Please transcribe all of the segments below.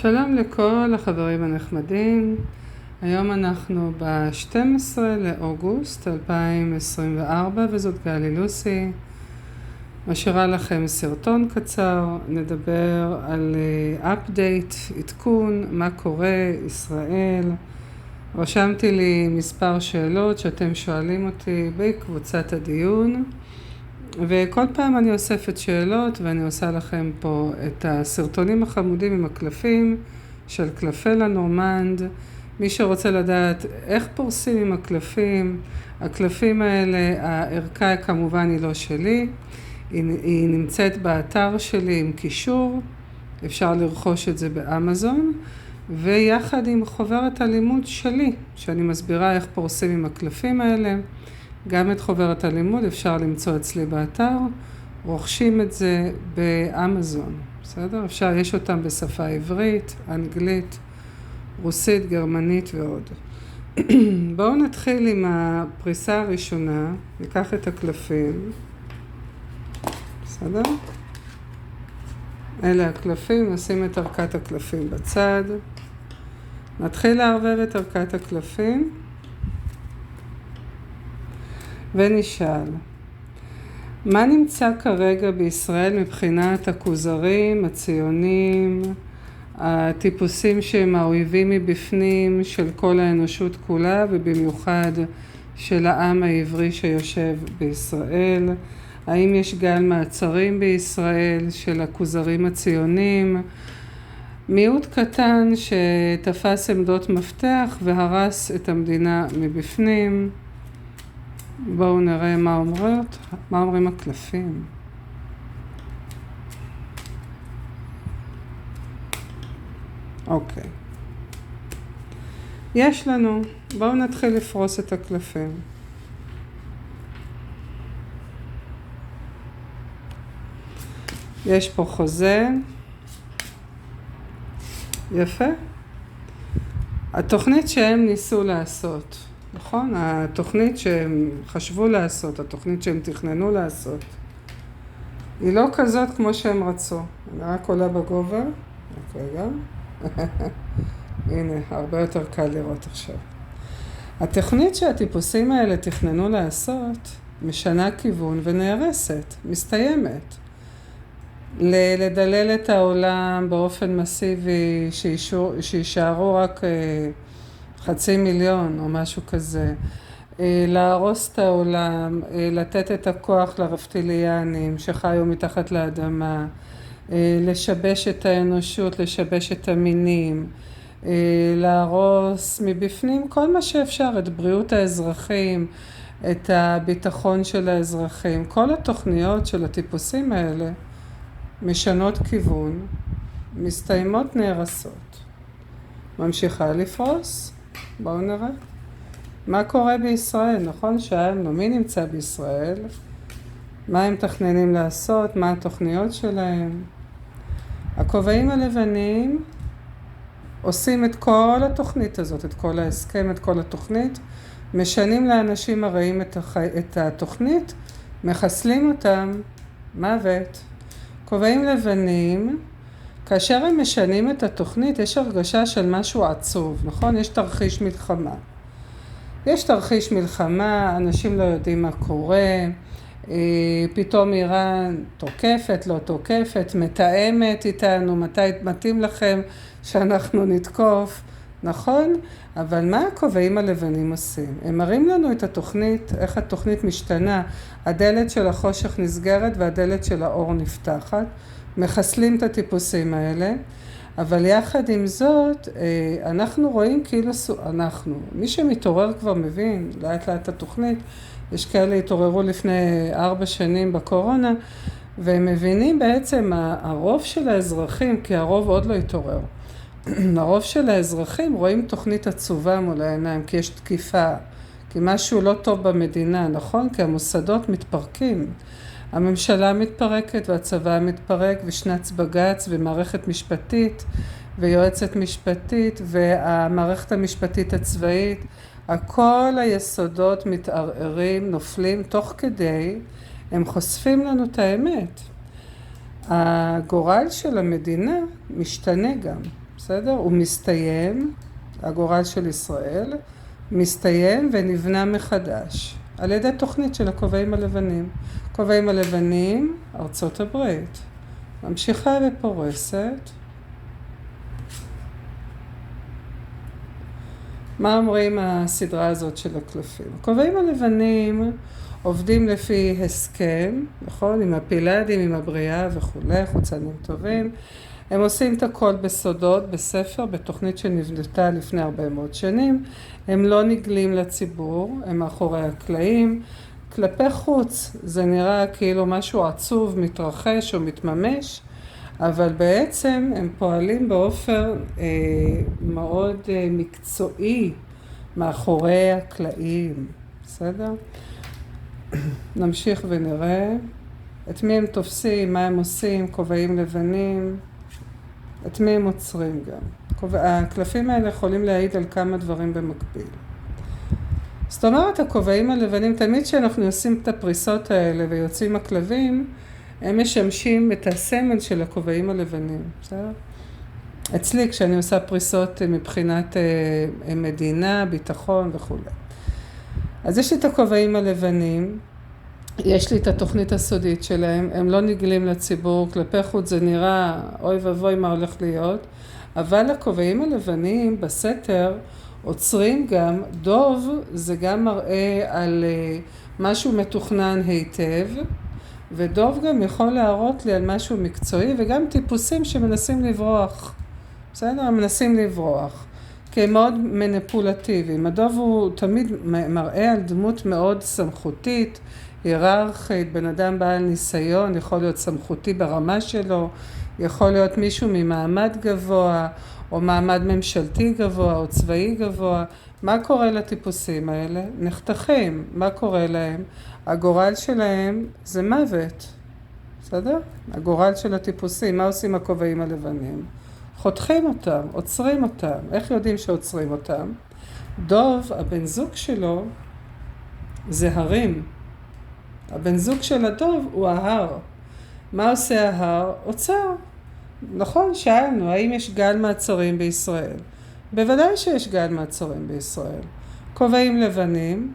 שלום לכל החברים הנחמדים. היום אנחנו ב-12 לאוגוסט 2024 וזאת גלי לוסי. משאירה לכם סרטון קצר, נדבר על אפדייט, עדכון, מה קורה, ישראל. רשמתי לי מספר שאלות שאתם שואלים אותי בקבוצת הדיון, וכל פעם אני אוספת שאלות ואני עושה לכם פה את הסרטונים החמודים עם הקלפים של קלפי לנורמנד. מי שרוצה לדעת איך פורסים עם הקלפים, הקלפים האלה, הערכה כמובן היא לא שלי, היא נמצאת באתר שלי עם קישור, אפשר לרכוש את זה באמזון, ויחד עם חוברת הלימוד שלי, שאני מסבירה איך פורסים עם הקלפים האלה. גם את חוברת הלימוד אפשר למצוא אצלי באתר, רוכשים את זה באמזון, בסדר? אפשר, יש אותם בשפה עברית, אנגלית, רוסית, גרמנית ועוד. בואו נתחיל עם הפריסה הראשונה, ניקח את הקלפים, בסדר? אלה הקלפים, נשים את ערכת הקלפים בצד, נתחיל לערבב את ערכת הקלפים, ונשאל, מה נמצא כרגע בישראל מבחינת הכוזרים, הציונים, הטיפוסים שהם האויבים מבפנים של כל האנושות כולה, ובמיוחד של העם העברי שיושב בישראל? האם יש גל מעצרים בישראל של הכוזרים הציונים? מיעוט קטן שתפס עמדות מפתח והרס את המדינה מבפנים. בואו נראה מה אומרים הקלפים. אוקיי. יש לנו, בואו נתחיל לפרוס את הקלפים. יש פה חוזה. יפה. התוכנית שהם ניסו לעשות. נכון? התוכנית שהם חשבו לעשות, התוכנית שהם תכננו לעשות, היא לא כזאת כמו שהם רצו. אני רק עולה בגובה. רגע. הנה, הרבה יותר קל לראות עכשיו. התוכנית שהטיפוסים האלה תכננו לעשות, משנה כיוון ונהרסת, מסתיימת. לדלל את העולם באופן מסיבי, שישארו רק 500,000 או משהו כזה, להרוס את העולם, לתת את הכוח לרפטיליאנים שחיו מתחת לאדמה, לשבש את האנושות, לשבש את המינים, להרוס מבפנים כל מה שאפשר, את בריאות האזרחים, את הביטחון של האזרחים. כל התוכניות של הטיפוסים האלה משנות כיוון, מסתיימות, נהרסות. ממשיכה לפרוס. בואו נראה. מה קורה בישראל? נכון? שאלנו, מי נמצא בישראל? מה הם תכננים לעשות? מה התוכניות שלהם? הכובעים הלבנים עושים את כל התוכנית הזאת, את כל ההסכם, את כל התוכנית, משנים לאנשים הרעים את התוכנית, מחסלים אותם, מוות. כובעים לבנים, כאשר הם משנים את התוכנית, יש הרגשה של משהו עצוב, נכון? יש תרחיש מלחמה. יש תרחיש מלחמה, אנשים לא יודעים מה קורה, פתאום איראן תוקפת, לא תוקפת, מתאמת איתנו, מתי מתאים לכם שאנחנו נתקוף, נכון? אבל מה הכובעים הלבנים עושים? הם מראים לנו את התוכנית, איך התוכנית משתנה, הדלת של החושך נסגרת והדלת של האור נפתחת, מחסלים את הטיפוסים האלה, אבל יחד עם זאת, אנחנו רואים כאילו, מי שמתעורר כבר מבין, לאט לאט התוכנית, יש כאלה התעוררו לפני 4 שנים בקורונה, והם מבינים בעצם הרוב של האזרחים, כי הרוב עוד לא התעורר, הרוב של האזרחים רואים תוכנית עצובה מול העיניים, כי יש תקיפה, כי משהו לא טוב במדינה, נכון? כי המוסדות מתפרקים. הממשלה מתפרקת והצבא מתפרק ושנץ בגץ ומערכת משפטית ויועצת משפטית והמערכת המשפטית הצבאית, כל היסודות מתערערים, נופלים, תוך כדי הם חושפים לנו את האמת. הגורל של המדינה משתנה גם, בסדר? הוא מסתיים, הגורל של ישראל, מסתיים ונבנה מחדש על ידי תוכנית של הכובעים הלבנים. הכובעים הלבנים, ארצות הברית, ממשיכה ופורסת. מה אומרים הסדרה הזאת של הקלפים? הכובעים הלבנים עובדים לפי הסכם, נכון? עם הפילאדים, עם הבריאה וכולי, חוצנים טובים. הם עושים את הכל בסודות, בספר, בתוכנית שנבנתה לפני הרבה מאוד שנים. הם לא נגלים לציבור, הם מאחורי הקלעים. כלפי חוץ זה נראה כאילו משהו עצוב מתרחש או מתממש, אבל בעצם הם פועלים באופן מאוד מקצועי מאחורי הקלעים, בסדר? נמשיך ונראה את מי הם תופסים, מה הם עושים, כובעים לבנים, את מי הם עוצרים גם. הקלפים האלה יכולים להעיד על כמה דברים במקביל. זאת אומרת, הכובעים הלבנים, תמיד כשאנחנו עושים את הפריסות האלה ויוצאים הכלבים, הם משמשים את הסמל של הכובעים הלבנים, בסדר? אצלי, כשאני עושה פריסות מבחינת מדינה, ביטחון וכו'. אז יש לי את הכובעים הלבנים, יש לי את התוכנית הסודית שלהם, הם לא נגלים לציבור, כלפי חוץ זה נראה, אוי ואבוי מה הולך להיות, אבל הכובעים הלבנים בסתר עוצרים גם, דוב זה גם מראה על משהו מתוכנן היטב, ודוב גם יכול להראות לי על משהו מקצועי, וגם טיפוסים שמנסים לברוח, בסדר? הם מנסים לברוח, כי הם מאוד מניפולטיביים. הדוב הוא תמיד מראה על דמות מאוד סמכותית, היררכית, בן אדם בעל ניסיון, יכול להיות סמכותי ברמה שלו, יכול להיות מישהו ממעמד גבוה, או מעמד ממשלתי גבוה, או צבאי גבוה. מה קורה לטיפוסים האלה? נחתכים. מה קורה להם? הגורל שלהם זה מוות. בסדר? הגורל של הטיפוסים. מה עושים הכובעים הלבנים? חותכים אותם, עוצרים אותם. איך יודעים שעוצרים אותם? דוב, הבן זוג שלו, זה הרים. הבן זוג של הדוב הוא ההר. מה עושה ההר? עוצר. נכון, שאלנו, האם יש גל מעצרים בישראל? בוודאי שיש גל מעצרים בישראל. כובעים לבנים,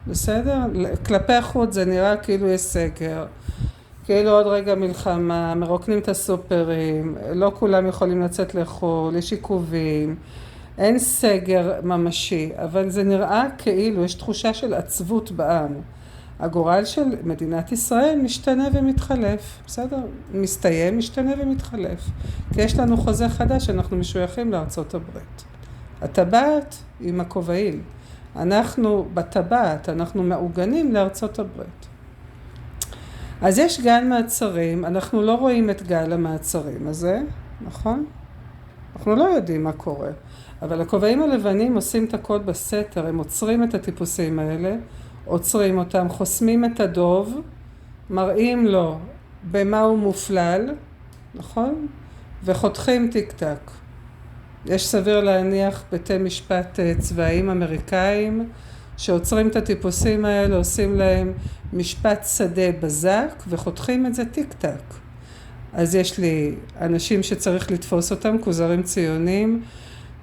בסדר? כלפי החוץ זה נראה כאילו יש סגר, כאילו עוד רגע מלחמה, מרוקנים את הסופרים, לא כולם יכולים לצאת לאכול, יש עיכובים, אין סגר ממשי, אבל זה נראה כאילו יש תחושה של עצבות בעם. הגורל של מדינת ישראל משתנה ומתחלף, בסדר? מסתיים, משתנה ומתחלף. כי יש לנו חוזה חדש, אנחנו משויכים לארצות הברית. הטבעת עם הכובעים. אנחנו בטבעת, אנחנו מעוגנים לארצות הברית. אז יש גל מעצרים, אנחנו לא רואים את גל המעצרים הזה, נכון? אנחנו לא יודעים מה קורה. אבל הכובעים הלבנים עושים את הכל בסתר, הם עוצרים את הטיפוסים האלה, עוצרים אותם, חוסמים את הדוב, מראים לו במה הוא מופלל, נכון? וחותכים טיק טק. יש סביר להניח בתי משפט צבאיים אמריקאים שעוצרים את הטיפוסים האלה, עושים להם משפט שדה בזק וחותכים את זה טיק טק. אז יש לי אנשים שצריך לתפוס אותם, כוזרים ציונים,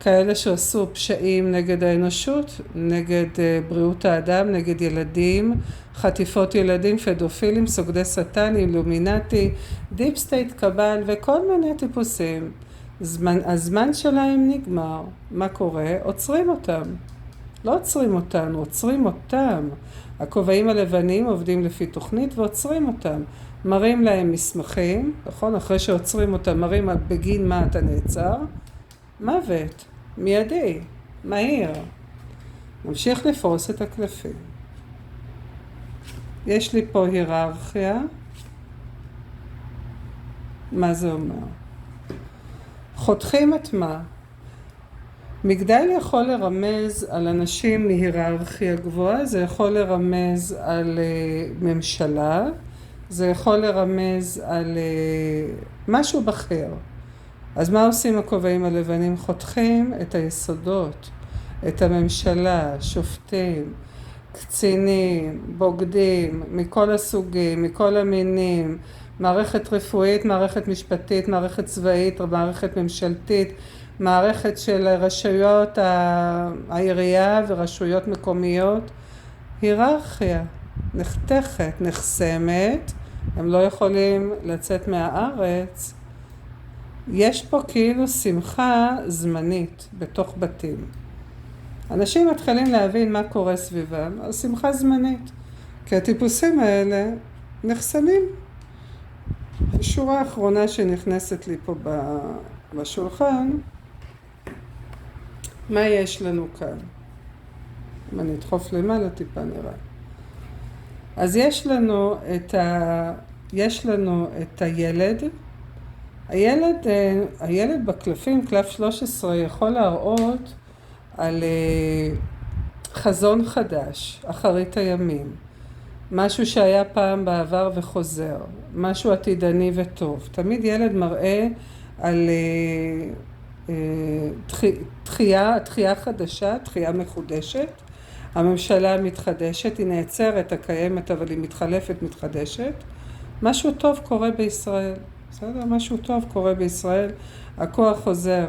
כאלה שעשו פשעים נגד האנושות, נגד בריאות האדם, נגד ילדים, חטיפות ילדים, פדופילים, סוגדי שטן, אילומינטי, דיפ סטייט קבל וכל מיני טיפוסים. הזמן שלהם נגמר. מה קורה? עוצרים אותם. לא עוצרים אותנו, עוצרים אותם. הכובעים הלבנים עובדים לפי תוכנית ועוצרים אותם. מראים להם מסמכים, נכון? אחרי שעוצרים אותם, מראים בגין מה אתה נעצר. מוות, מיידי, מהיר. נמשיך לפרוס את הקלפים. יש לי פה היררכיה. מה זה אומר? חותכים את מה? מגדל יכול לרמז על אנשים מהיררכיה גבוהה, זה יכול לרמז על ממשלה, זה יכול לרמז על משהו בכיר. אז מה עושים הכובעים הלבנים? חותכים את היסודות, את הממשלה, שופטים, קצינים, בוגדים, מכל הסוגים, מכל המינים, מערכת רפואית, מערכת משפטית, מערכת צבאית, מערכת ממשלתית, מערכת של רשויות העירייה ורשויות מקומיות, היררכיה נחתכת, נחסמת, הם לא יכולים לצאת מהארץ. יש פה כאילו שמחה זמנית בתוך בתים. אנשים מתחילים להבין מה קורה סביבם, אז שמחה זמנית, כי הטיפוסים האלה נחסמים. השורה האחרונה שנכנסת לי פה בשולחן, מה יש לנו כאן? אם אני אדחוף למעלה טיפה נראה. אז יש לנו את הילד. הילד בקלפים, קלף 13, יכול להראות על חזון חדש, אחרית הימים. משהו שהיה פעם בעבר וחוזר, משהו עתידני וטוב. תמיד ילד מראה על תחייה חדשה, תחייה מחודשת. הממשלה מתחדשת, היא נעצרת, הקיימת, אבל היא מתחלפת, מתחדשת. משהו טוב קורה בישראל. בסדר? משהו טוב קורה בישראל. הכוח חוזר.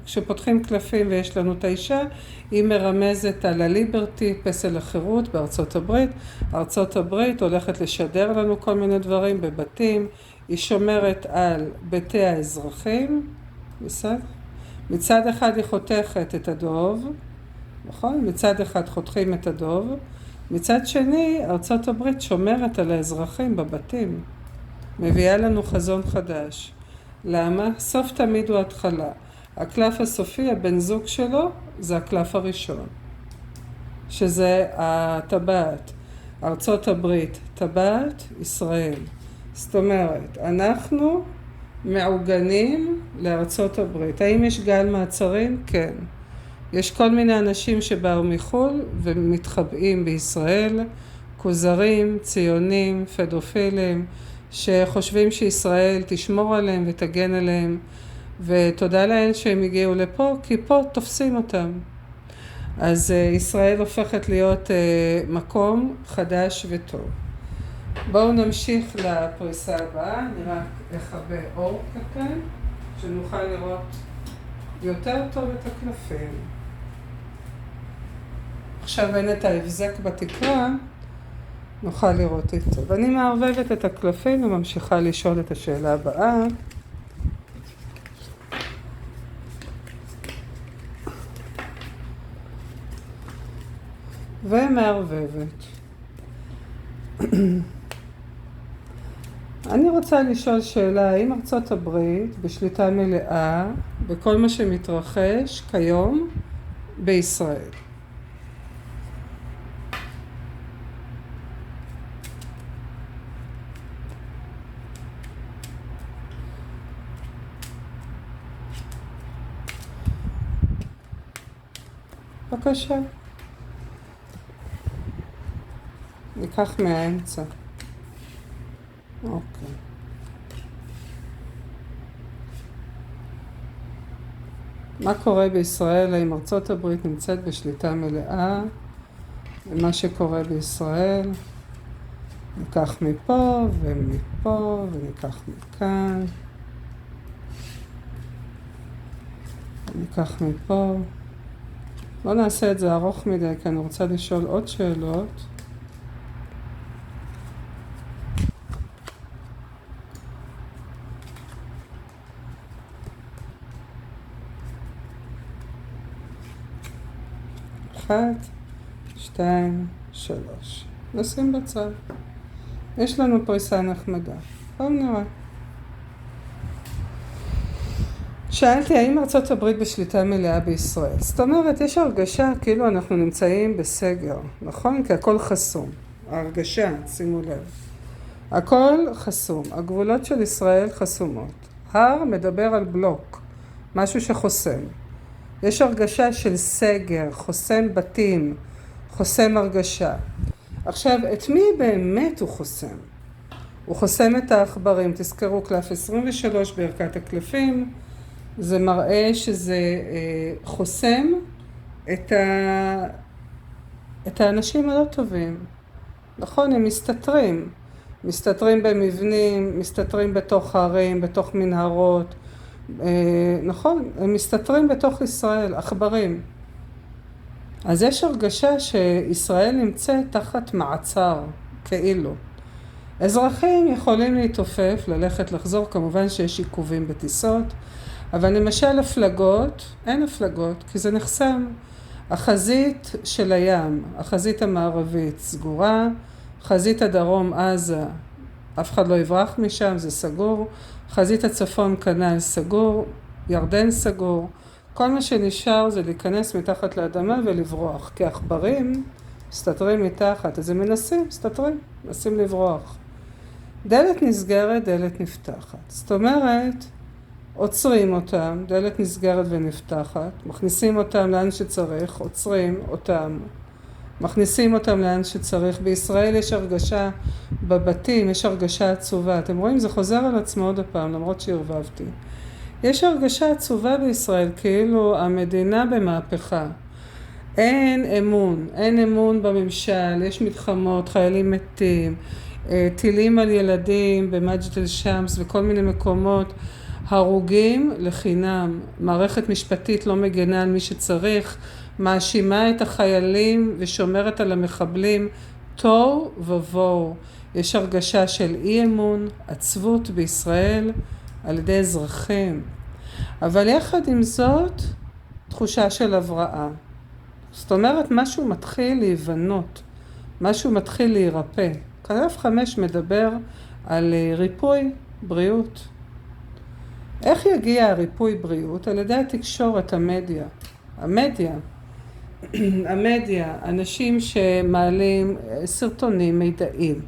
כשפותחים קלפים ויש לנו את האישה, היא מרמזת על הליברטי, פסל החירות בארצות הברית. ארצות הברית הולכת לשדר לנו כל מיני דברים בבתים. היא שומרת על ביתי האזרחים. בסדר? מצד אחד היא חותכת את הדוב. נכון? מצד אחד חותכים את הדוב. מצד שני, ארצות הברית שומרת על האזרחים בבתים. מביאה לנו חזון חדש. למה? סוף תמיד הוא התחלה. הקלף הסופי, הבן זוג שלו, זה הקלף הראשון. שזה הטבעת. ארצות הברית, טבעת, ישראל. זאת אומרת, אנחנו מעוגנים לארצות הברית. האם יש גל מעצרים? כן. יש כל מיני אנשים שבאו מחול ומתחבאים בישראל, כוזרים, ציונים, פדופילים, שחושבים שישראל תשמור עליהם ותגן עליהם, ותודה להם שהם הגיעו לפה, כי פה תופסים אותם. אז ישראל הופכת להיות מקום חדש וטוב. בואו נמשיך לפריסה הבאה, נראה איך הרבה אור קטן, שנוכל לראות יותר טוב את הקלפים. עכשיו אין את ההבזק בתקרה, נוכל לראות היטב. אני מערבבת את הקלפים וממשיכה לשאול את השאלה הבאה. ומערבבת. אני רוצה לשאול שאלה, האם ארצות הברית בשליטה מלאה בכל מה שמתרחש כיום בישראל? בבקשה. ניקח מהאמצע. אוקיי. מה קורה בישראל? האם ארצות הברית נמצאת בשליטה מלאה במה שקורה בישראל? ניקח מפה ומפה וניקח מכאן. ניקח מפה. לא נעשה את זה ארוך מדי, כי אני רוצה לשאול עוד שאלות. אחת, שתיים, שלוש. נשים בצד. יש לנו פריסה נחמדה. בואו נראה. שאלתי, האם ארצות הברית בשליטה מלאה בישראל? זאת אומרת, יש הרגשה כאילו אנחנו נמצאים בסגר, נכון? כי הכל חסום. ההרגשה, שימו לב. הכל חסום. הגבולות של ישראל חסומות. הר מדבר על בלוק, משהו שחוסם. יש הרגשה של סגר, חוסם בתים, חוסם הרגשה. עכשיו, את מי באמת הוא חוסם? הוא חוסם את העכברים. תזכרו, קלף 23 בערכת הקלפים. זה מראה שזה חוסם את האנשים הלא טובים. נכון, הם מסתתרים במבנים, מסתתרים בתוך הערים, בתוך מנהרות, נכון, הם מסתתרים בתוך ישראל, עכברים. אז יש הרגשה שישראל נמצאת תחת מעצר, כאילו. אזרחים יכולים להתעופף, ללכת, לחזור, כמובן שיש עיכובים בטיסות, אבל למשל הפלגות, אין הפלגות, כי זה נחסם. החזית של הים, החזית המערבית סגורה, חזית הדרום עזה, אף אחד לא יברח משם, זה סגור, חזית הצפון כנ"ל סגור, ירדן סגור, כל מה שנשאר זה להיכנס מתחת לאדמה ולברוח, כי עכברים מסתתרים מתחת, אז הם מסתתרים, מנסים לברוח. דלת נסגרת, דלת נפתחת. זאת אומרת, עוצרים אותם, דלת נסגרת ונפתחת, מכניסים אותם לאן שצריך, עוצרים אותם, מכניסים אותם לאן שצריך. בישראל יש הרגשה, בבתים יש הרגשה עצובה. אתם רואים, זה חוזר על עצמו עוד הפעם, למרות שהרבבתי. יש הרגשה עצובה בישראל, כאילו המדינה במהפכה. אין אמון בממשל, יש מלחמות, חיילים מתים, טילים על ילדים במג'ד אל שמס וכל מיני מקומות, הרוגים לחינם, מערכת משפטית לא מגנה על מי שצריך, מאשימה את החיילים ושומרת על המחבלים, תוהו ובוהו. יש הרגשה של אי אמון, עצבות בישראל על ידי אזרחים. אבל יחד עם זאת, תחושה של הבראה. זאת אומרת, משהו מתחיל להיבנות, משהו מתחיל להירפא. כנף 5 מדבר על ריפוי בריאות. איך יגיע הריפוי בריאות? על ידי התקשורת, המדיה, אנשים שמעלים סרטונים, מידעים,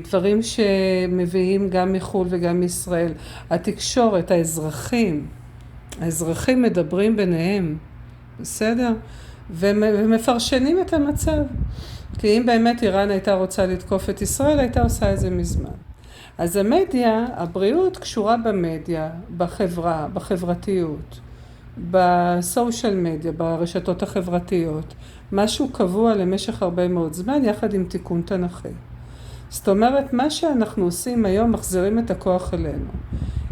דברים שמביאים גם מחול וגם מישראל. התקשורת, האזרחים מדברים ביניהם, בסדר? ומפרשנים את המצב. כי אם באמת איראן הייתה רוצה לתקוף את ישראל, הייתה עושה את זה מזמן. אז המדיה, הבריאות קשורה במדיה, בחברה, בחברתיות, בסושיאל מדיה, ברשתות החברתיות, משהו קבוע למשך הרבה מאוד זמן, יחד עם תיקון תנכי. זאת אומרת, מה שאנחנו עושים היום, מחזירים את הכוח אלינו.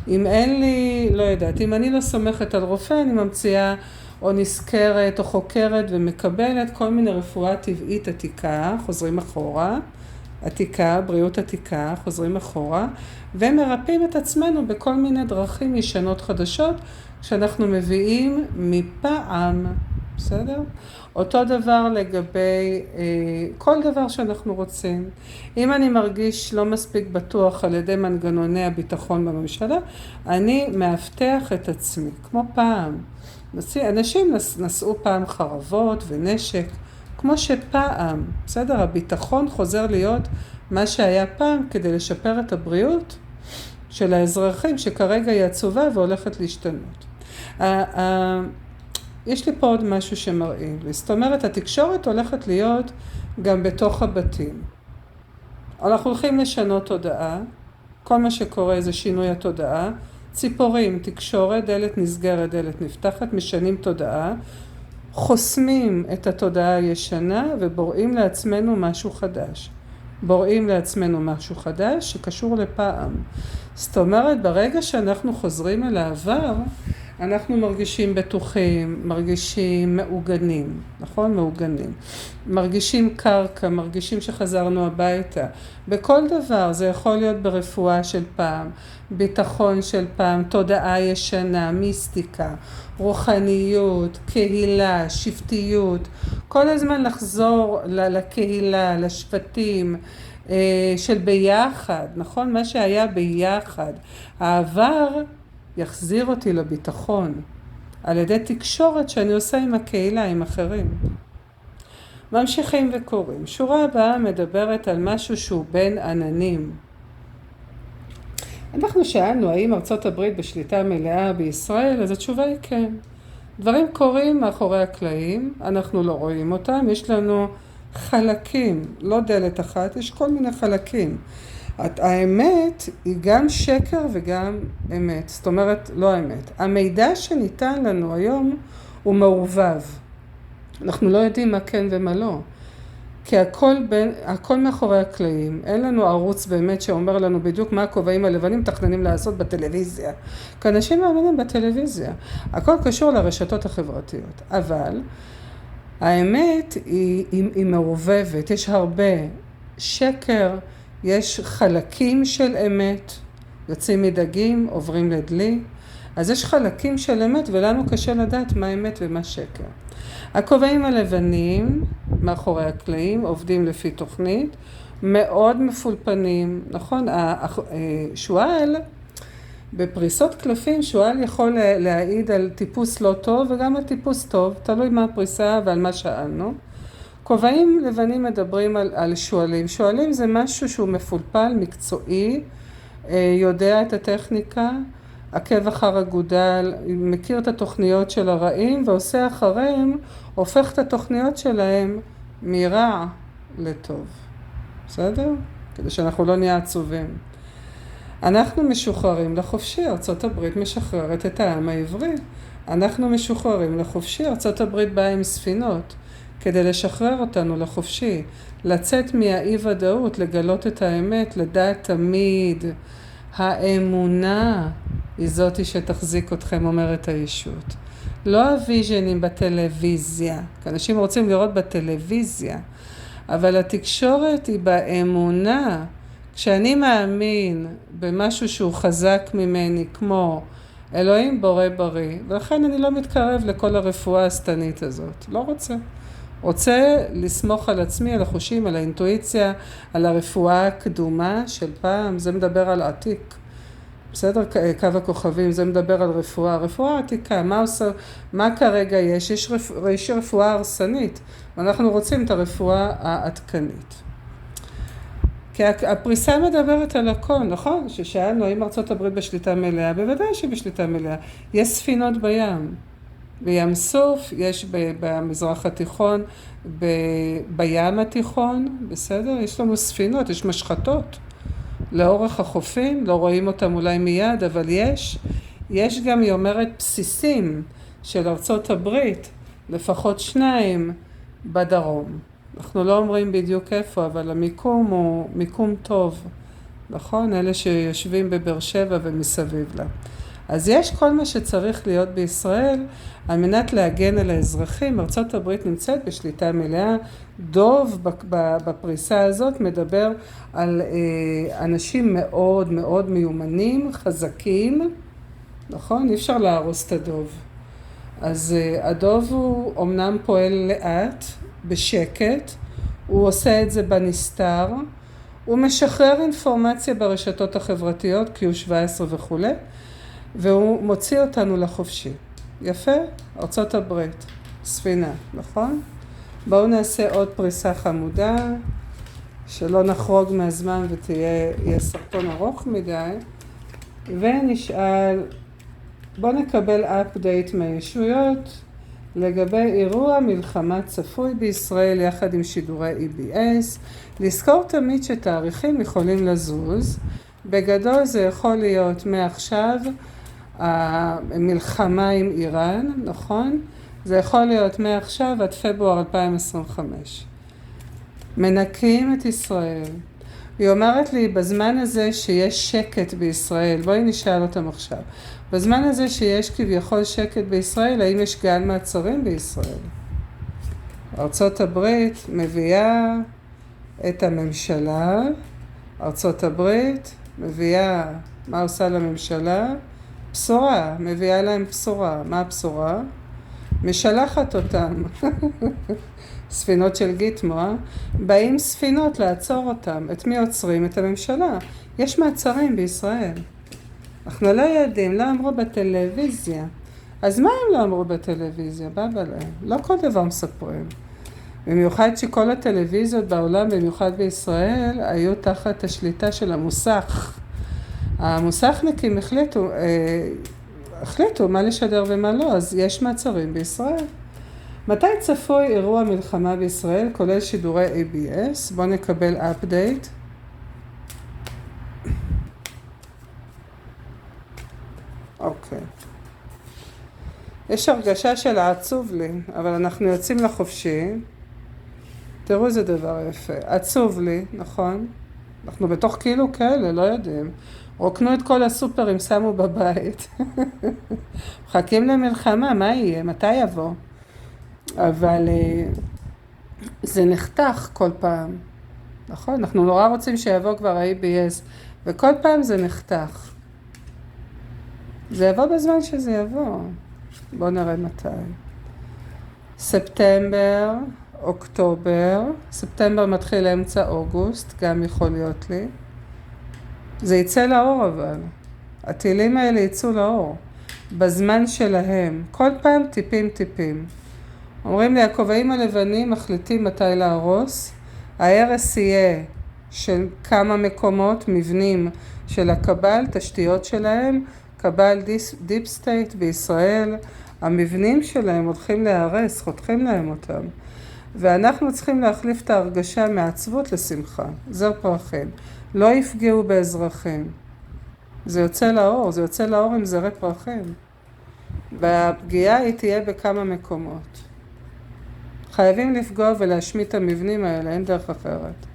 אם אין לי, לא יודעת, אם אני לא סומכת על רופא, אני ממציאה או נזכרת או חוקרת ומקבלת כל מיני רפואה טבעית עתיקה, חוזרים אחורה, עתיקה, בריאות עתיקה, חוזרים אחורה, ומרפאים את עצמנו בכל מיני דרכים ישנות חדשות, כשאנחנו מביאים מפעם, בסדר? אותו דבר לגבי כל דבר שאנחנו רוצים. אם אני מרגיש לא מספיק בטוח על ידי מנגנוני הביטחון בממשלה, אני מאבטח את עצמי, כמו פעם. אנשים נשאו פעם חרבות ונשק, כמו שפעם, בסדר? הביטחון חוזר להיות מה שהיה פעם כדי לשפר את הבריאות של האזרחים שכרגע היא עצובה והולכת להשתנות. יש לי פה עוד משהו שמראים לי. זאת אומרת, התקשורת הולכת להיות גם בתוך הבתים. אנחנו הולכים לשנות תודעה, כל מה שקורה זה שינוי התודעה, ציפורים, תקשורת, דלת נסגרת, דלת נפתחת, משנים תודעה, חוסמים את התודעה הישנה ובוראים לעצמנו משהו חדש. בוראים לעצמנו משהו חדש שקשור לפעם. זאת אומרת, ברגע שאנחנו חוזרים אל העבר, אנחנו מרגישים בטוחים, מרגישים מעוגנים, נכון? מעוגנים. מרגישים קרקע, מרגישים שחזרנו הביתה. בכל דבר, זה יכול להיות ברפואה של פעם, ביטחון של פעם, תודעה ישנה, מיסטיקה, רוחניות, קהילה, שבטיות. כל הזמן לחזור לקהילה, לשבטים של ביחד, נכון? מה שהיה ביחד. העבר יחזיר אותי לביטחון, על ידי תקשורת שאני עושה עם הקהילה, עם אחרים. ממשיכים וקוראים. שורה הבאה מדברת על משהו שהוא בין עננים. אנחנו שאלנו האם ארצות הברית בשליטה מלאה בישראל, אז התשובה היא כן. דברים קורים מאחורי הקלעים, אנחנו לא רואים אותם, יש לנו חלקים, לא דלת אחת, יש כל מיני חלקים. האמת היא גם שקר וגם אמת, זאת אומרת לא אמת. המידע שניתן לנו היום הוא מעורבב. אנחנו לא יודעים מה כן ומה לא. כי הכל מאחורי הקלעים. אין לנו ערוץ באמת שאומר לנו בדיוק מה הכובעים הלבנים מתכננים לעשות בטלוויזיה. כי אנשים מאמינים בטלוויזיה. הכל קשור לרשתות החברתיות. אבל האמת היא מעורבבת. יש הרבה שקר, יש חלקים של אמת, יוצאים מדגים, עוברים לדלי. אז יש חלקים של אמת ולנו קשה לדעת מה אמת ומה שקר. הכובעים הלבנים מאחורי הקלעים עובדים לפי תוכנית, מאוד מפולפנים, נכון? שועל, בפריסות קלפים, שועל יכול להעיד על טיפוס לא טוב וגם על טיפוס טוב, תלוי מה הפריסה ועל מה שאלנו. כובעים לבנים מדברים על שועלים. שועלים זה משהו שהוא מפולפל, מקצועי, יודע את הטכניקה, עקב אחר אגודל, מכיר את התוכניות של הרעים ועושה אחריהם, הופך את התוכניות שלהם מרע לטוב. בסדר? כדי שאנחנו לא נהיה עצובים. אנחנו משוחררים לחופשי, ארצות הברית משחררת את העם העברי. אנחנו משוחררים לחופשי, ארצות הברית באה עם ספינות, כדי לשחרר אותנו לחופשי, לצאת מהאי ודאות, לגלות את האמת, לדעת תמיד. האמונה היא זאתי שתחזיק אתכם, אומרת הישות. לא הוויז'נים בטלוויזיה, כי אנשים רוצים לראות בטלוויזיה, אבל התקשורת היא באמונה. כשאני מאמין במשהו שהוא חזק ממני, כמו אלוהים בורא בריא, ולכן אני לא מתקרב לכל הרפואה הסתנית הזאת. לא רוצה לסמוך על עצמי, על החושים, על האינטואיציה, על הרפואה הקדומה של פעם. זה מדבר על עתיק. בסדר? קו הכוכבים, זה מדבר על רפואה עתיקה. מה כרגע יש? יש רפואה הרסנית, ואנחנו רוצים את הרפואה העדכנית. כי הפריסה מדברת על הכל, נכון? ששאלנו האם ארצות הברית בשליטה מלאה, בוודאי שבשליטה מלאה. יש ספינות בים. בים סוף, יש במזרח התיכון, בים התיכון, בסדר? יש לנו ספינות, יש משחטות לאורך החופים, לא רואים אותם אולי מיד, אבל יש גם, היא אומרת, בסיסים של ארצות הברית, לפחות 2 בדרום. אנחנו לא אומרים בדיוק איפה, אבל המיקום הוא מיקום טוב, נכון? אלה שיושבים בבאר שבע ומסביב לה. אז יש כל מה שצריך להיות בישראל על מנת להגן על האזרחים. ארצות הברית נמצאת בשליטה מלאה. דוב בפריסה הזאת מדבר על אנשים מאוד מאוד מיומנים, חזקים, נכון? אי אפשר להרוס את הדוב. אז הדוב הוא אומנם פועל לאט, בשקט, הוא עושה את זה בנסתר, הוא משחרר אינפורמציה ברשתות החברתיות, Q17 וכו', והוא מוציא אותנו לחופשי. יפה? ארצות הברית, ספינה, נכון? בואו נעשה עוד פריסה חמודה, שלא נחרוג מהזמן ותהיה סרטון ארוך מדי, ונשאל, בואו נקבל אפדייט מהישויות לגבי אירוע מלחמה צפוי בישראל יחד עם שידורי EBS. לזכור תמיד שתאריכים יכולים לזוז. בגדול זה יכול להיות מעכשיו המלחמה עם איראן, נכון? זה יכול להיות מעכשיו עד פברואר 2025. מנקים את ישראל. היא אומרת לי, בזמן הזה שיש שקט בישראל, בואי נשאל אותם עכשיו. בזמן הזה שיש כביכול שקט בישראל, האם יש גל מעצרים בישראל? ארצות הברית מביאה את הממשלה, ארצות הברית מביאה, מה עושה לממשלה? בשורה, מביאה להם בשורה. מה הבשורה? משלחת אותם. ספינות של גיטמו, באים ספינות לעצור אותם. את מי עוצרים? את הממשלה. יש מעצרים בישראל. אנחנו לא יודעים, לא אמרו בטלוויזיה. אז מה הם לא אמרו בטלוויזיה? בבא להם. לא כל דבר מספרים. במיוחד שכל הטלוויזיות בעולם, במיוחד בישראל, היו תחת השליטה של המוסך. המוסכניקים החליטו מה לשדר ומה לא, אז יש מעצרים בישראל. מתי צפוי אירוע מלחמה בישראל, כולל שידורי ABS? בואו נקבל אפדייט. אוקיי. יש הרגשה של עצוב לי, אבל אנחנו יוצאים לחופשי. תראו איזה דבר יפה. עצוב לי, נכון? אנחנו בתוך כאילו כאלה, לא יודעים. רוקנו את כל הסופרים, שמו בבית. מחכים למלחמה, מה יהיה? מתי יבוא? אבל זה נחתך כל פעם. נכון? אנחנו נורא רוצים שיבוא כבר ה-ABS, וכל פעם זה נחתך. זה יבוא בזמן שזה יבוא. בואו נראה מתי. ספטמבר, אוקטובר, ספטמבר מתחיל אמצע אוגוסט, גם יכול להיות לי. זה יצא לאור אבל. הטילים האלה יצאו לאור. בזמן שלהם. כל פעם טיפים. אומרים לי, הכובעים הלבנים מחליטים מתי להרוס. ההרס יהיה של כמה מקומות, מבנים של הקבל, תשתיות שלהם, קבל דיפ סטייט בישראל, המבנים שלהם הולכים להרס, חותכים להם אותם. ואנחנו צריכים להחליף את ההרגשה מעצבות לשמחה, זר פרחים. לא יפגעו באזרחים. זה יוצא לאור עם זרי פרחים. והפגיעה היא תהיה בכמה מקומות. חייבים לפגוע ולהשמיט את המבנים האלה, אין דרך אחרת.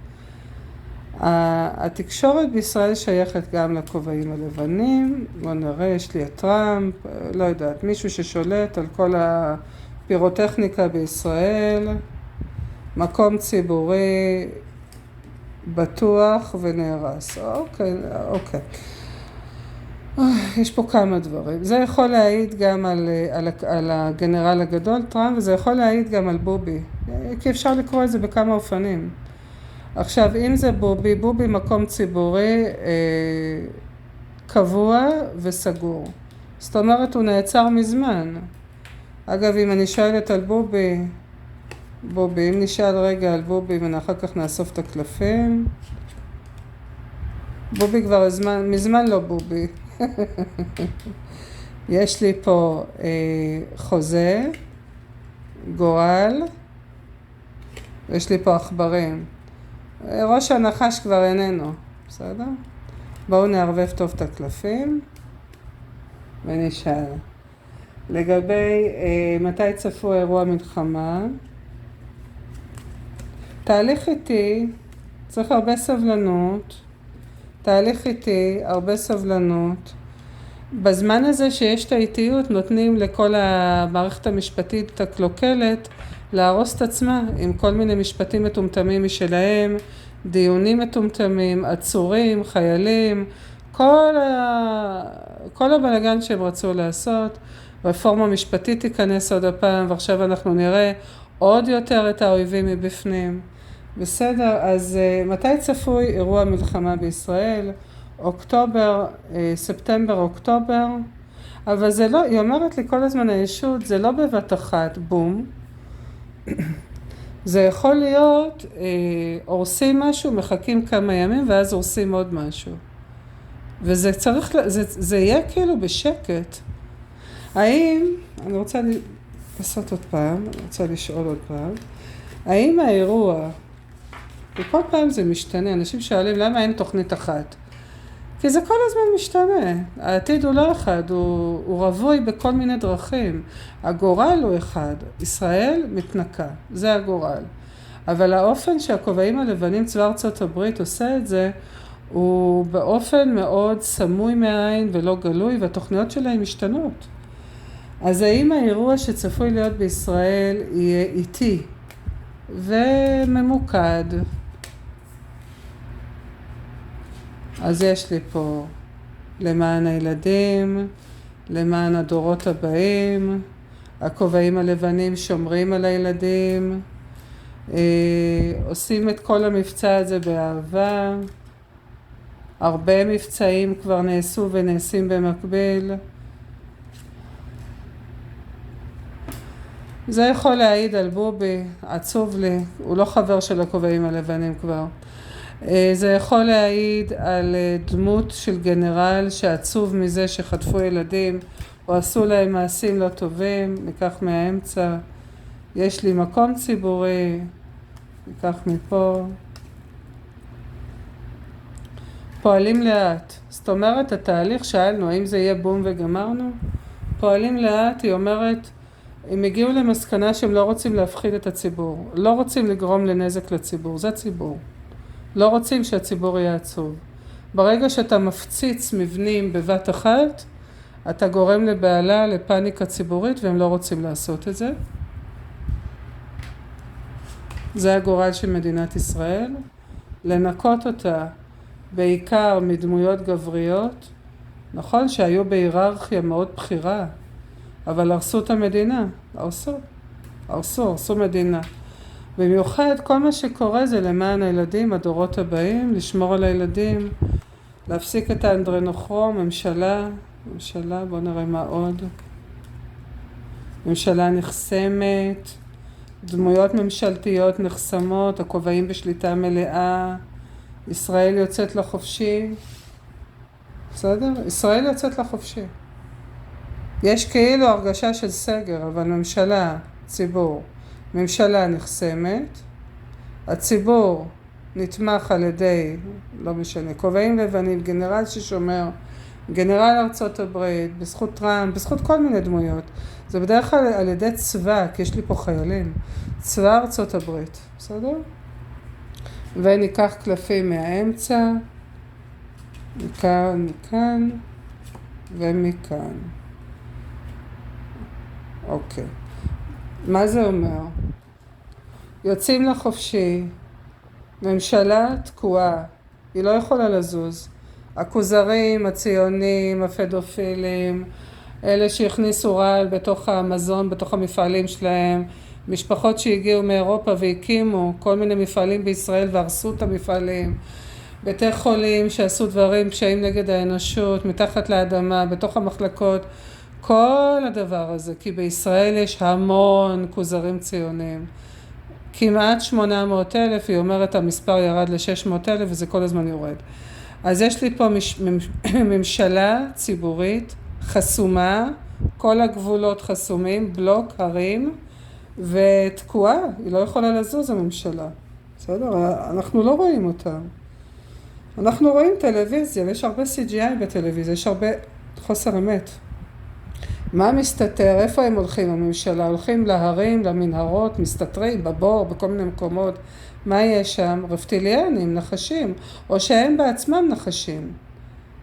התקשורת בישראל שייכת גם לכובעים הלבנים, בוא נראה, יש לי את טראמפ, לא יודעת, מישהו ששולט על כל הפירוטכניקה בישראל, מקום ציבורי בטוח ונהרס. אוקיי. יש פה כמה דברים. זה יכול להעיד גם על הגנרל הגדול טראמפ, וזה יכול להעיד גם על בובי. כי אפשר לקרוא את זה בכמה אופנים. עכשיו, אם זה בובי מקום ציבורי קבוע וסגור. זאת אומרת, הוא נעצר מזמן. אגב, אם אני שואלת על בובי, אם נשאל רגע על בובי ואחר כך נאסוף את הקלפים. בובי כבר מזמן לא בובי. יש לי פה חוזה, גורל, ויש לי פה עכברים. ראש הנחש כבר איננו, בסדר? בואו נערבב טוב את הקלפים ונשאל. לגבי מתי צפו אירוע מלחמה, תהליך איתי, צריך הרבה סבלנות, הרבה סבלנות. בזמן הזה שיש את האיטיות נותנים לכל המערכת המשפטית הקלוקלת להרוס את עצמה עם כל מיני משפטים מטומטמים משלהם, דיונים מטומטמים, עצורים, חיילים, כל הבלגן שהם רצו לעשות. רפורמה משפטית תיכנס עוד הפעם, ועכשיו אנחנו נראה עוד יותר את האויבים מבפנים. בסדר, אז מתי צפוי אירוע מלחמה בישראל? אוקטובר, ספטמבר, אוקטובר. אבל זה לא, היא אומרת לי כל הזמן הישות, זה לא בבת אחת, בום. זה יכול להיות, הורסים משהו, מחכים כמה ימים, ואז הורסים עוד משהו. וזה צריך, זה יהיה כאילו בשקט. האם, אני רוצה לעשות עוד פעם, אני רוצה לשאול עוד פעם, האם האירוע, וכל פעם זה משתנה, אנשים שואלים למה אין תוכנית אחת? כי זה כל הזמן משתנה, העתיד הוא לא אחד, הוא רווי בכל מיני דרכים. הגורל הוא אחד, ישראל מתנקה, זה הגורל. אבל האופן שהכובעים הלבנים צבא ארצות הברית עושה את זה, הוא באופן מאוד סמוי מהעין ולא גלוי, והתוכניות שלהם משתנות. אז האם האירוע שצפוי להיות בישראל יהיה איטי וממוקד? אז יש לי פה למען הילדים, למען הדורות הבאים, הכובעים הלבנים שומרים על הילדים, עושים את כל המבצע הזה באהבה, הרבה מבצעים כבר נעשו ונעשים במקביל. זה יכול להעיד על בובי, עצוב לי, הוא לא חבר של הכובעים הלבנים כבר. זה יכול להעיד על דמות של גנרל שעצוב מזה שחטפו ילדים או עשו להם מעשים לא טובים, ניקח מהאמצע. יש לי מקום ציבורי, ניקח מפה. פועלים לאט, זאת אומרת התהליך שאלנו האם זה יהיה בום וגמרנו? פועלים לאט, היא אומרת הם הגיעו למסקנה שהם לא רוצים להפחיד את הציבור, לא רוצים לגרום לנזק לציבור, זה ציבור. לא רוצים שהציבור יהיה עצוב. ברגע שאתה מפציץ מבנים בבת אחת, אתה גורם לבעלה, לפאניקה ציבורית, והם לא רוצים לעשות את זה. זה הגורל של מדינת ישראל. לנקות אותה בעיקר מדמויות גבריות. נכון שהיו בהיררכיה מאוד בחירה, אבל הרסו את המדינה. הרסו מדינה. במיוחד כל מה שקורה זה למען הילדים, הדורות הבאים, לשמור על הילדים, להפסיק את האנדרנוכרום, ממשלה, בואו נראה מה עוד. ממשלה נחסמת, דמויות ממשלתיות נחסמות, הכובעים בשליטה מלאה, ישראל יוצאת לחופשי, בסדר? ישראל יוצאת לחופשי. יש כאילו הרגשה של סגר, אבל ממשלה, ציבור, ממשלה נחסמת, הציבור נתמך על ידי, לא משנה, כובעים לבנים, גנרל ששומר, גנרל ארצות הברית, בזכות טראמפ, בזכות כל מיני דמויות. זה בדרך כלל על ידי צבא, כי יש לי פה חיילים, צבא ארצות הברית, בסדר? וניקח קלפים מהאמצע, מכאן ומכאן. אוקיי. מה זה אומר? יוצאים לחופשי, ממשלה תקועה, היא לא יכולה לזוז. הכוזרים, הציונים, הפדופילים, אלה שהכניסו רעל בתוך המזון, בתוך המפעלים שלהם, משפחות שהגיעו מאירופה והקימו כל מיני מפעלים בישראל והרסו את המפעלים, בתי חולים שעשו דברים פשעים נגד האנושות, מתחת לאדמה, בתוך המחלקות, כל הדבר הזה, כי בישראל יש המון כוזרים ציונים. כמעט 800,000, היא אומרת המספר ירד ל-600,000 וזה כל הזמן יורד. אז יש לי פה ממשלה ציבורית חסומה, כל הגבולות חסומים, בלוק, הרים, ותקועה, היא לא יכולה לזוז הממשלה. בסדר? אנחנו לא רואים אותה. אנחנו רואים טלוויזיה, ויש הרבה CGI בטלוויזיה, יש הרבה חוסר אמת. מה מסתתר? איפה הם הולכים הממשלה? הולכים להרים, למנהרות, מסתתרים בבור, בכל מיני מקומות. מה יש שם? רפטיליאנים, נחשים, או שהם בעצמם נחשים.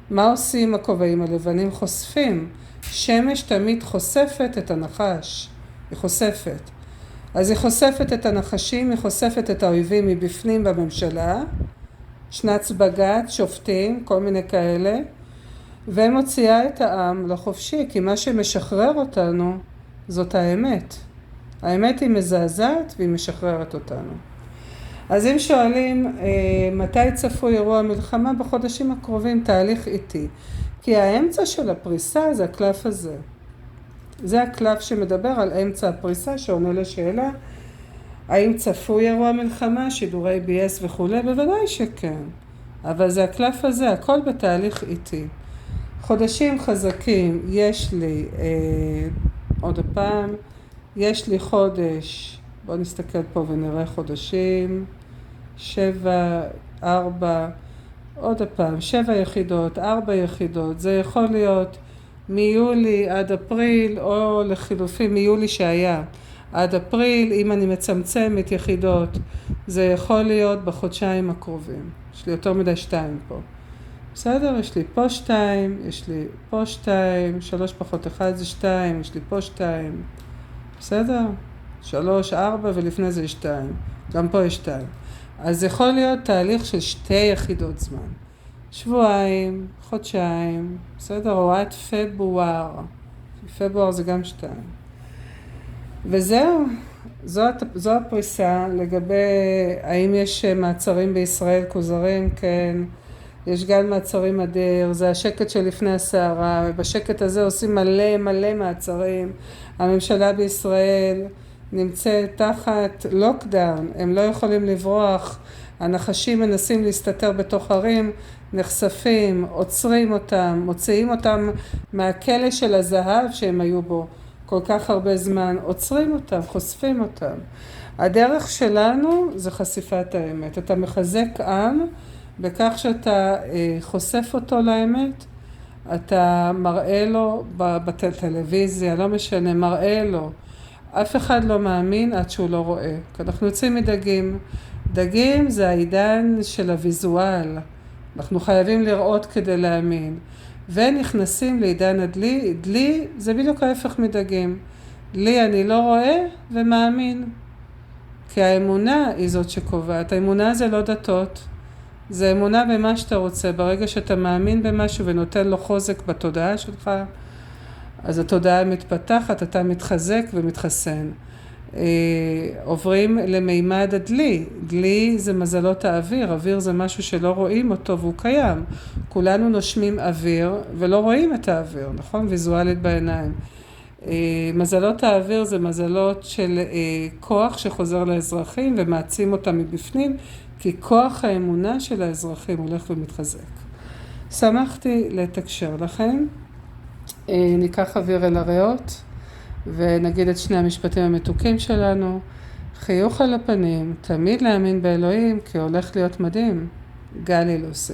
מה עושים הכובעים הלבנים? חושפים. שמש תמיד חושפת את הנחש. היא חושפת. אז היא חושפת את הנחשים, היא חושפת את האויבים מבפנים בממשלה, שנץ בג"ץ, שופטים, כל מיני כאלה, ומוציאה את העם לחופשי, כי מה שמשחרר אותנו זאת האמת. האמת היא מזעזעת והיא משחררת אותנו. אז אם שואלים מתי צפוי אירוע מלחמה, בחודשים הקרובים, תהליך איטי. כי האמצע של הפריסה זה הקלף הזה. זה הקלף שמדבר על אמצע הפריסה, שעונה לשאלה, האם צפוי אירוע מלחמה, שידורי BS וכו', בוודאי שכן. אבל זה הקלף הזה, הכל בתהליך איטי. חודשים חזקים, יש לי, עוד הפעם, יש לי חודש, בואו נסתכל פה ונראה חודשים, 7, 4, עוד הפעם, 7 יחידות, 4 יחידות, זה יכול להיות מיולי עד אפריל, או לחילופים מיולי שהיה עד אפריל, אם אני מצמצמת יחידות, זה יכול להיות בחודשיים הקרובים. יש לי יותר מדי 2 פה. בסדר? יש לי פה 2, יש לי פה 2, 3 פחות 1 זה 2, יש לי פה 2. בסדר? 3, 4 ולפני זה 2. גם פה יש 2. אז יכול להיות תהליך של 2 יחידות זמן. שבועיים, חודשיים, בסדר? או עד פברואר. פברואר זה גם 2. וזהו. זו הפריסה לגבי האם יש מעצרים בישראל, כוזרים, כן. יש גל מעצרים אדיר, זה השקט שלפני הסערה, ובשקט הזה עושים מלא מעצרים. הממשלה בישראל נמצאת תחת לוקדאון, הם לא יכולים לברוח, הנחשים מנסים להסתתר בתוך ערים, נחשפים, עוצרים אותם, מוציאים אותם מהכלא של הזהב שהם היו בו כל כך הרבה זמן, עוצרים אותם, חושפים אותם. הדרך שלנו זה חשיפת האמת. אתה מחזק עם בכך שאתה חושף אותו לאמת, אתה מראה לו בטלוויזיה, לא משנה, מראה לו אף אחד לא מאמין עד שהוא לא רואה. כי אנחנו יוצאים מדגים. דגים זה העידן של הוויזואל. אנחנו חייבים לראות כדי להאמין. ונכנסים לעידן הדלי. דלי זה בדיוק ההפך מדגים. דלי אני לא רואה ומאמין. כי האמונה היא זאת שקובעת. האמונה זה לא דתות. זה אמונה במה שאתה רוצה. ברגע שאתה מאמין במשהו ונותן לו חוזק בתודעה שלך, אז התודעה מתפתחת, אתה מתחזק ומתחסן. עוברים למימד הדלי. דלי זה מזלות האוויר. אוויר זה משהו שלא רואים אותו והוא קיים. כולנו נושמים אוויר ולא רואים את האוויר, נכון? ויזואלית בעיניים. מזלות האוויר זה מזלות של כוח שחוזר לאזרחים ומעצים אותם מבפנים, כי כוח האמונה של האזרחים הולך ומתחזק. שמחתי לתקשר לכם. ניקח אוויר אל הריאות ונגיד את שני המשפטים המתוקים שלנו. חיוך על הפנים, תמיד להאמין באלוהים כי הולך להיות מדהים. גלי לוסי.